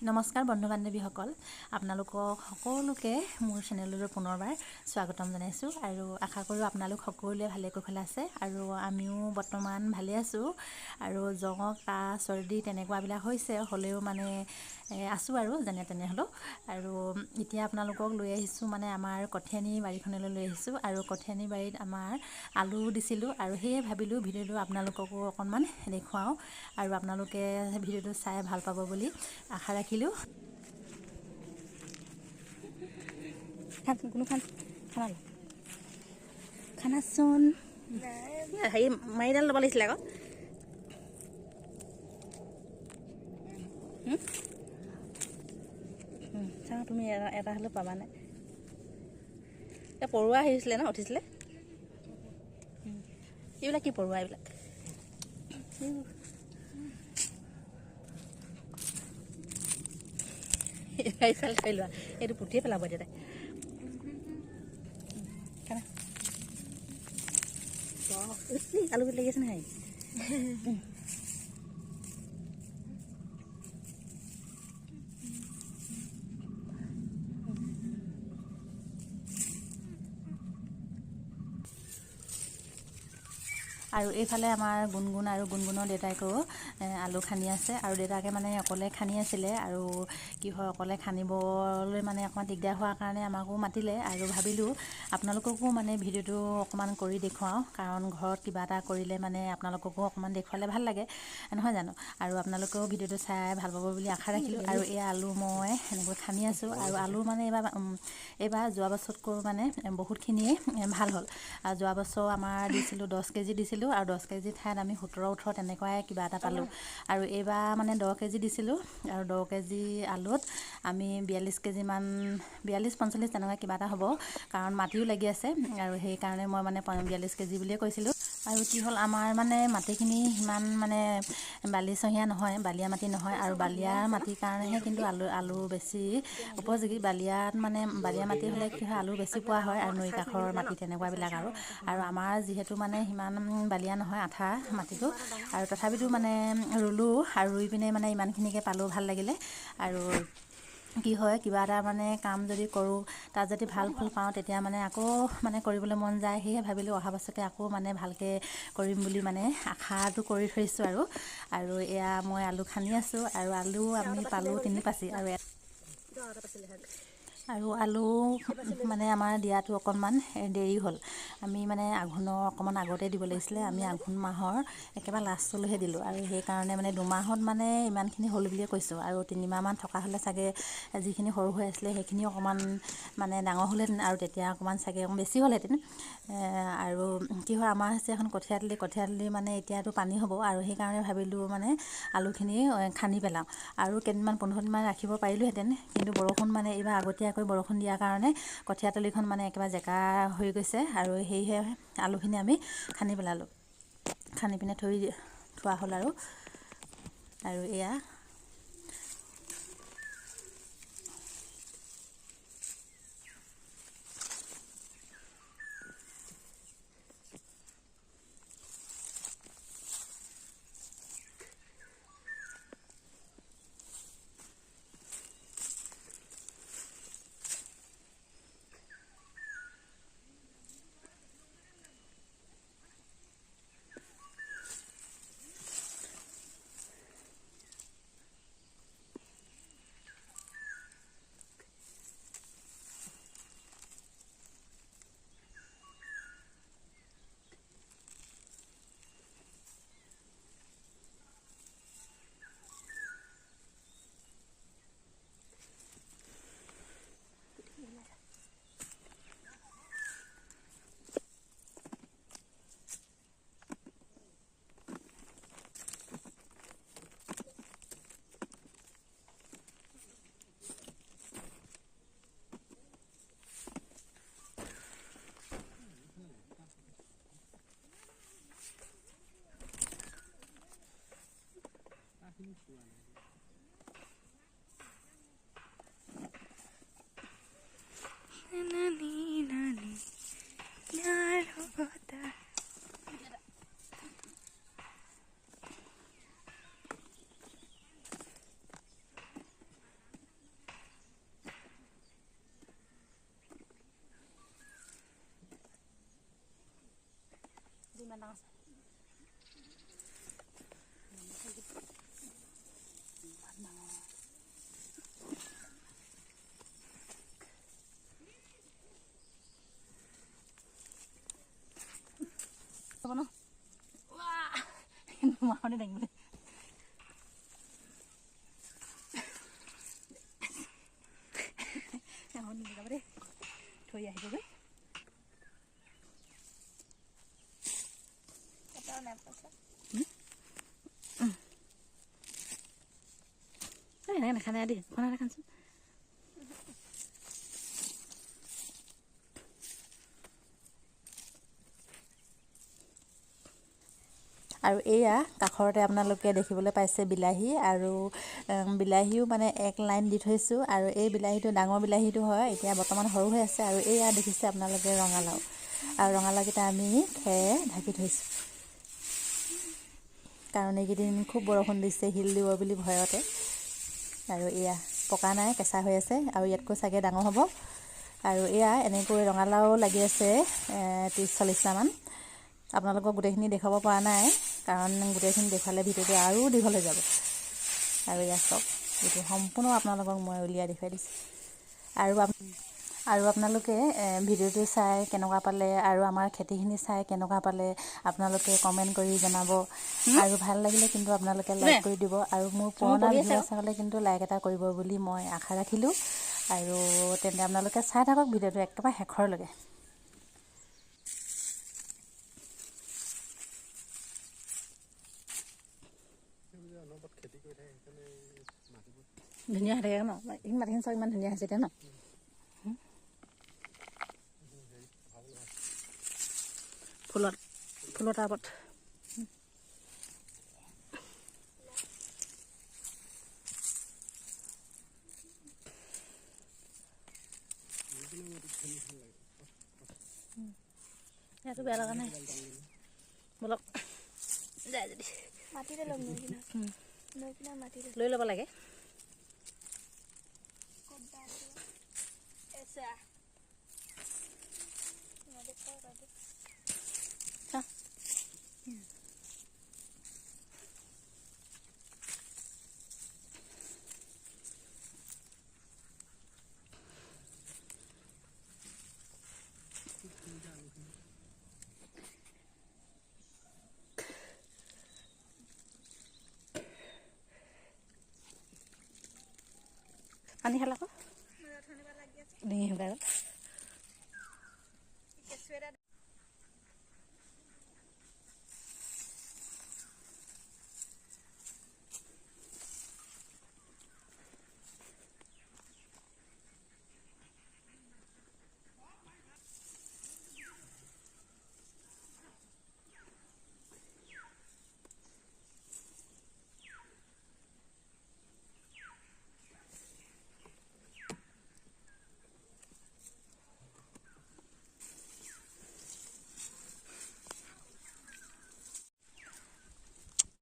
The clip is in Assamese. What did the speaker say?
নমস্কাৰ বন্ধু বান্ধৱীসকল, আপোনালোকক সকলোকে মোৰ চেনেললৈ পুনৰবাৰ স্বাগতম জনাইছোঁ আৰু আশা কৰোঁ আপোনালোক সকলোৱে ভালে কুশলে আছে আৰু আমিও বৰ্তমান ভালে আছোঁ। আৰু জ্বৰ, কাহ, চৰ্দি তেনেকুৱাবিলাক হৈছে, হ'লেও মানে আছোঁ আৰু যেনে তেনে হ'লেও। আৰু এতিয়া আপোনালোকক লৈ আহিছোঁ মানে আমাৰ কঠীয়ানি বাৰীখনলৈ লৈ আহিছোঁ আৰু কঠীয়ানি বাৰীত আমাৰ আলু দিছিলোঁ আৰু সেয়ে ভাবিলোঁ ভিডিঅ'টো আপোনালোককো অকণমান দেখুৱাওঁ আৰু আপোনালোকে ভিডিঅ'টো চাই ভাল পাব বুলি আশা ৰাখিলোঁ। খানাচোন হেৰি মাৰিডাল ল'ব লাগিছিলে আকৌ। চাওঁ তুমি এটা হ'লেও পাবানে? এতিয়া পৰুৱা আহিছিলে ন, উঠিছিলে। এইবিলাক কি পৰুৱা এইবিলাক? এইফালে থৈ লোৱা, এইটো পুঠিয়ে পেলাব এতিয়া তাই। আলু গুটি লাগি আছে নহয়। আৰু এইফালে আমাৰ গুণগুণ আৰু গুণগুণৰ দেউতাকেও আলু খান্দি আছে আৰু দেউতাকে মানে অকলে খান্দি আছিলে আৰু কি হয় অকলে খান্দিবলৈ মানে অকণমান দিগদাৰ হোৱাৰ কাৰণে আমাকো মাতিলে আৰু ভাবিলোঁ আপোনালোককো মানে ভিডিঅ'টো অকণমান কৰি দেখুৱাওঁ, কাৰণ ঘৰত কিবা এটা কৰিলে মানে আপোনালোককো অকণমান দেখুৱালে ভাল লাগে নহয় জানো। আৰু আপোনালোকেও ভিডিঅ'টো চাই ভাল পাব বুলি আশা ৰাখিলোঁ। আৰু এই আলু মই এনেকৈ খান্দি আছোঁ আৰু আলু মানে এইবাৰ যোৱা বছৰতকৈ মানে বহুতখিনিয়ে ভাল হ'ল। আৰু যোৱা বছৰ আমাৰ দিছিলোঁ 10 কেজি দিছিলোঁ আৰু 10 কেজি ঠাইত আমি 17-18 তেনেকুৱাই কিবা এটা পালোঁ। আৰু এইবাৰ মানে 10 কেজি দিছিলোঁ আৰু 10 কেজি আলুত আমি 42 কেজিমান 42-45 তেনেকুৱা কিবা এটা হ'ব, কাৰণ মাটিও লাগি আছে আৰু সেইকাৰণে মই মানে 42 কেজি বুলিয়ে কৈছিলোঁ। আৰু কি হ'ল আমাৰ মানে মাটিখিনি সিমান মানে বালিচহীয়া নহয়, বালিয়া মাটি নহয় আৰু বালিয়া মাটিৰ কাৰণেহে কিন্তু আলু বেছি উপযোগী। বালিয়া মাটি হ'লে কি হয় আলু বেছি পোৱা হয় আৰু নৈ কাষৰ মাটি তেনেকুৱাবিলাক আৰু আমাৰ যিহেতু মানে সিমান বালিয়া নহয়, আঠা মাটিটো, আৰু তথাপিতো মানে ৰুলোঁ আৰু ৰুই পিনে মানে ইমানখিনিকে পালোঁ, ভাল লাগিলে। আৰু কি হয় কিবা এটা মানে কাম যদি কৰোঁ তাত যদি ভাল ফল পাওঁ তেতিয়া মানে আকৌ মানে কৰিবলৈ মন যায়। সেয়ে ভাবিলোঁ অহা বছৰকে আকৌ মানে ভালকৈ কৰিম বুলি মানে আশাটো কৰি থৈছোঁ। আৰু এয়া মই আলু খান্দি আছোঁ আৰু আলু আমি পালোঁ 3 পাচি আৰু আলু মানে আমাৰ দিয়াটো অকণমান দেৰি হ'ল। আমি মানে আঘোণৰ অকণমান আগতে দিব লাগিছিলে, আমি আঘোণ মাহৰ একেবাৰে লাষ্টলৈহে দিলোঁ আৰু সেইকাৰণে মানে 2 মাহত মানে ইমানখিনি হ'ল বুলিয়ে কৈছোঁ। আৰু 3 মাহমান থকা হ'লে চাগে যিখিনি সৰু হৈ আছিলে সেইখিনি অকণমান মানে ডাঙৰ হ'লহেঁতেন আৰু তেতিয়া অকণমান চাগে বেছি হ'লহেঁতেন। আৰু কি হয় আমাৰ হৈছে এখন কঠীয়াতলি মানে এতিয়াতো পানী হ'ব আৰু সেইকাৰণে ভাবিলোঁ মানে আলুখিনি খান্দি পেলাওঁ আৰু কেইদিনমান 15 দিনমান ৰাখিব পাৰিলোঁহেঁতেন, কিন্তু বৰষুণ মানে এইবাৰ আগতীয়াকৈ বৰষুণ দিয়াৰ কাৰণে কঠীয়াতলিখন মানে একেবাৰে জেকা হৈ গৈছে আৰু সেয়েহে আলুখিনি আমি খান্দি পেলালোঁ, খান্দি পিনে থোৱা হ'ল আৰু এয়া ইমান ডাঙৰ আছে ন মাহনে দাঙিব দেই থৈ আহিবগৈ এনেকৈ নাখানে দেই খনা নাখানচোন আৰু এয়া কাষৰতে আপোনালোকে দেখিবলৈ পাইছে বিলাহী আৰু বিলাহীও মানে এক লাইন দি থৈছোঁ আৰু এই বিলাহীটো ডাঙৰ বিলাহীটো হয় এতিয়া বৰ্তমান সৰু হৈ আছে আৰু এয়া দেখিছে আপোনালোকে ৰঙালাও আৰু ৰঙালাওকেইটা আমি খেৰে ঢাকি থৈছোঁ কাৰণ এইকেইদিন খুব বৰষুণ দিছে শিল দিব বুলি ভয়তে আৰু এয়া পকা নাই কেঁচা হৈ আছে আৰু ইয়াতকৈ চাগে ডাঙৰ হ'ব আৰু এয়া এনেকৈ ৰঙালাও লাগি আছে 30-40টামান আপোনালোকক গোটেইখিনি দেখুৱাব পৰা নাই কাৰণ গোটেইখিনি দেখুৱালে ভিডিঅ'টো আৰু দীঘল হৈ যাব আৰু ইয়াত চব এইটো সম্পূৰ্ণ আপোনালোকক মই উলিয়াই দেখুৱাই দিছোঁ আৰু আপোনালোকে ভিডিঅ'টো চাই কেনেকুৱা পালে আৰু আমাৰ খেতিখিনি চাই কেনেকুৱা পালে আপোনালোকে কমেণ্ট কৰি জনাব আৰু ভাল লাগিলে কিন্তু আপোনালোকে লাইক কৰি দিব আৰু মোৰ পুৰণা ভিডিঅ' চালে কিন্তু লাইক এটা কৰিব বুলি মই আশা ৰাখিলোঁ আৰু তেন্তে আপোনালোকে চাই থাকক ভিডিঅ'টো একেবাৰে শেষৰলৈকে ধুনীয়া হৈ থাকে ন এইখিনি মাটিখিনি চব ইমান ধুনীয়া হৈছে এতিয়া ন ফুলৰ টাবত ইয়াতো বেয়া লগা নাই বলক যায় যদি মাটিতে লৈ ল'ব লাগে পানী খালা আকৌ ডিঙি শুকাই গ'ল